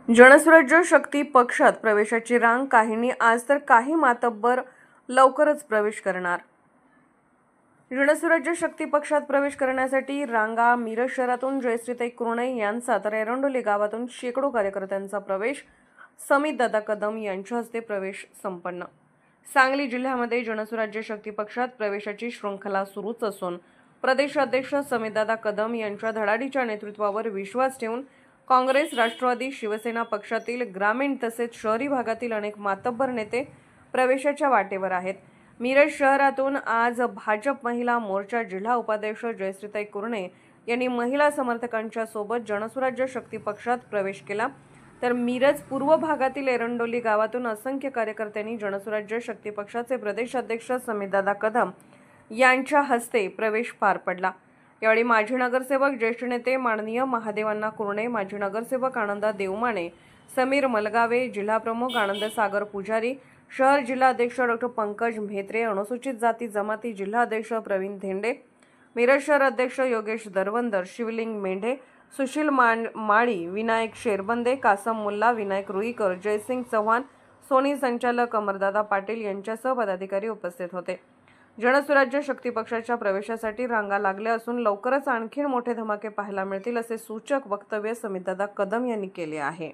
जनसुराज्य शक्ती पक्षात प्रवेशाची रांग काहींनी आज तर काही मातब्बर लवकरच प्रवेश करणार। जनसुराज्य शक्ती पक्षात प्रवेश करण्यासाठी रांगा मिरज शहरातून जयश्रीताई कुरणे यांचा तर एरंडोली गावातून शेकडो कार्यकर्त्यांचा प्रवेश। समितदादा कदम यांच्या हस्ते प्रवेश संपन्न। सांगली जिल्ह्यामध्ये जनसुराज्य शक्ती पक्षात प्रवेशाची शृंखला सुरूच असून प्रदेशाध्यक्ष समितदादा कदम यांच्या धडाडीच्या नेतृत्वावर विश्वास ठेवून काँग्रेस, राष्ट्रवादी, शिवसेना पक्षातील ग्रामीण तसेच शहरी भागातील अनेक मातब्बर नेते प्रवेशाच्या वाटेवर आहेत। मिरज शहरातून आज भाजप महिला मोर्चा जिल्हा उपाध्यक्ष जयश्रीताई कुरणे यांनी महिला समर्थकांच्या सोबत जनसुराज्य शक्ती पक्षात प्रवेश केला, तर मिरज पूर्व भागातील एरंडोली गावातून असंख्य कार्यकर्त्यांनी जनसुराज्य शक्ती पक्षाचे प्रदेशाध्यक्ष समितदादा कदम यांच्या हस्ते प्रवेश पार पडला। यावेळी माजी नगरसेवक ज्येष्ठ नेते माननीय महादेवांना कुरणे, माजी नगरसेवक आनंदा देवमाने, समीर मलगावे, जिल्हाप्रमुख आनंद सागर पुजारी, शहर जिल्हा अध्यक्ष डॉ पंकज म्हेत्रे, अनुसूचित जाती जमाती जिल्हा अध्यक्ष प्रवीण धेंडे, मिरज शहर अध्यक्ष योगेश दरवंदर, शिवलिंग मेंढे, सुशील माळी, विनायक शेरबंदे, कासम मुल्ला, विनायक रुईकर, जयसिंग चव्हाण, सोनी संचालक अमरदादा पाटील यांच्यासह पदाधिकारी उपस्थित होते। जनसुराज्य शक्ती पक्षाच्या प्रवेशासाठी रांगा लागल्या असून लवकरच आणखी मोठे धमाके पाहायला मिळतील असे सूचक वक्तव्य समितदादा कदम यांनी केले आहे।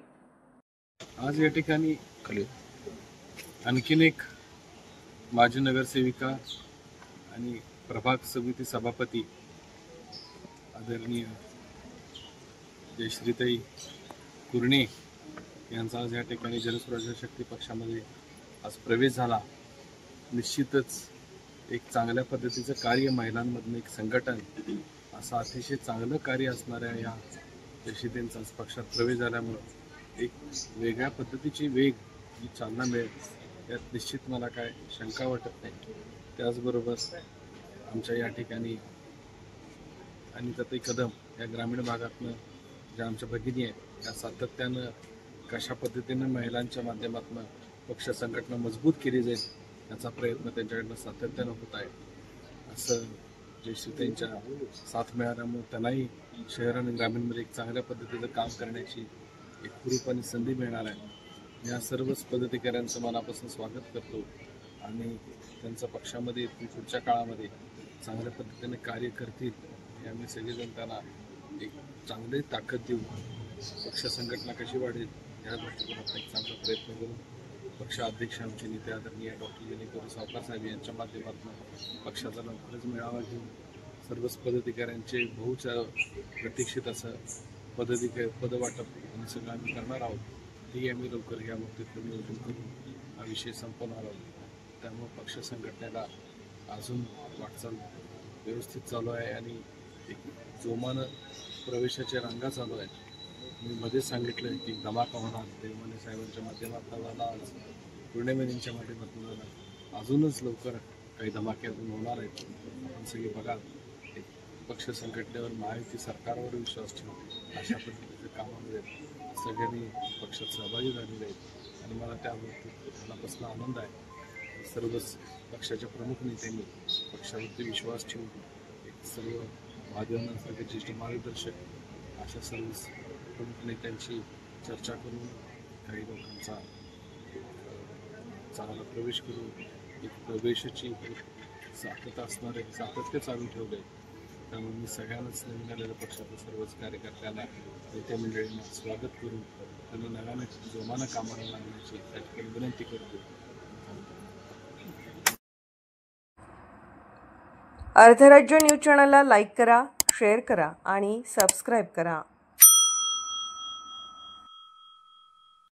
आज या ठिकाणी आणखीन एक माजी नगरसेविका आणि प्रभाग समिती सभापती आदरणीय जयश्रीताई कुरणे यांचा आज या ठिकाणी जनसुराज्य शक्ती पक्षामध्ये आज प्रवेश झाला। निश्चितच एक चांगल्या पद्धतीचं कार्य, महिलांमधलं एक संघटन, असं अतिशय चांगलं कार्य असणाऱ्या या जयश्रीताईंचा आज पक्षात प्रवेश झाल्यामुळं एक वेगळ्या पद्धतीची वेग जी चालना मिळेल यात निश्चित मला काय शंका वाटत नाही। त्याचबरोबर आमच्या या ठिकाणी अनिताताई कदम या ग्रामीण भागातनं ज्या आमच्या भगिनी आहेत त्या सातत्यानं कशा पद्धतीनं महिलांच्या माध्यमातून पक्ष संघटना मजबूत केली जाईल याचा प्रयत्न त्यांच्याकडनं सातत्यानं होत आहे। असं जयश्रीताईंच्या साथ मिळाल्यामुळे त्यांनाही शहर आणि ग्रामीणमध्ये एक चांगल्या पद्धतीचं काम करण्याची एक हुरूप आणि संधी मिळणार आहे। या सर्वच पदाधिकाऱ्यांचं मनापासून स्वागत करतो आणि त्यांचं पक्षामध्ये पुढच्या काळामध्ये चांगल्या पद्धतीने कार्य करतील हे आम्ही सगळेजण त्यांना एक चांगली ताकद देऊ। पक्ष संघटना कशी वाढेल या दृष्टिकोनातून एक चांगला प्रयत्न करू। पक्षाध्यक्ष आमचे नेते आदरणीय डॉक्टर जेणेकरून सावकार साहेब यांच्या माध्यमातून पक्षाचा लवकरच मेळावा घेऊन सर्वच पदाधिकाऱ्यांचे बहुच प्रतीक्षित असं पदवाटप आणि सगळं आम्ही करणार आहोत। हे आम्ही लवकर या बाबतीत नियोजन करून हा विषय संपवणार आहोत। त्यामुळे पक्ष संघटनेला अजून वाटचाल व्यवस्थित चालू आहे आणि एक जोमानं प्रवेशाच्या रांगा चालू आहेत। मी मध्येच सांगितलं की धमाका होणार, देवमाने साहेबांच्या माध्यमातून झाला, आज कुरणे माध्यमातून झाला, अजूनच लवकर काही धमाके अजून होणार आहेत। आपण सगळे बघा एक पक्ष संघटनेवर, महायुती सरकारवर विश्वास ठेवून अशा पद्धतीच्या कामामध्ये सगळ्यांनी पक्षात सहभागी झालेले आहेत आणि मला त्याबाबतीत मनापासून आनंद आहे। सर्वच पक्षाच्या प्रमुख नेत्यांनी पक्षावरती विश्वास ठेवून एक सर्व महादेवांसारखे ज्येष्ठ मार्गदर्शक अशा सर्व प्रमुख नेत्यांची चर्चा करून काही लोकांचा चांगला प्रवेश करून एक प्रवेशाची सातत्य असणारे सातत्य चालू ठेवले। त्यामुळे मी सगळ्यांनाच नवीन आलेल्या पक्षाच्या सर्वच कार्यकर्त्यांना, नेते मंडळींना स्वागत करून त्यांनी नव्याने जोमानं कामाला लागण्याची त्याची विनंती करतो। अर्धराज्य न्यूज चॅनलला लाईक करा, शेअर करा आणि सबस्क्राईब करा।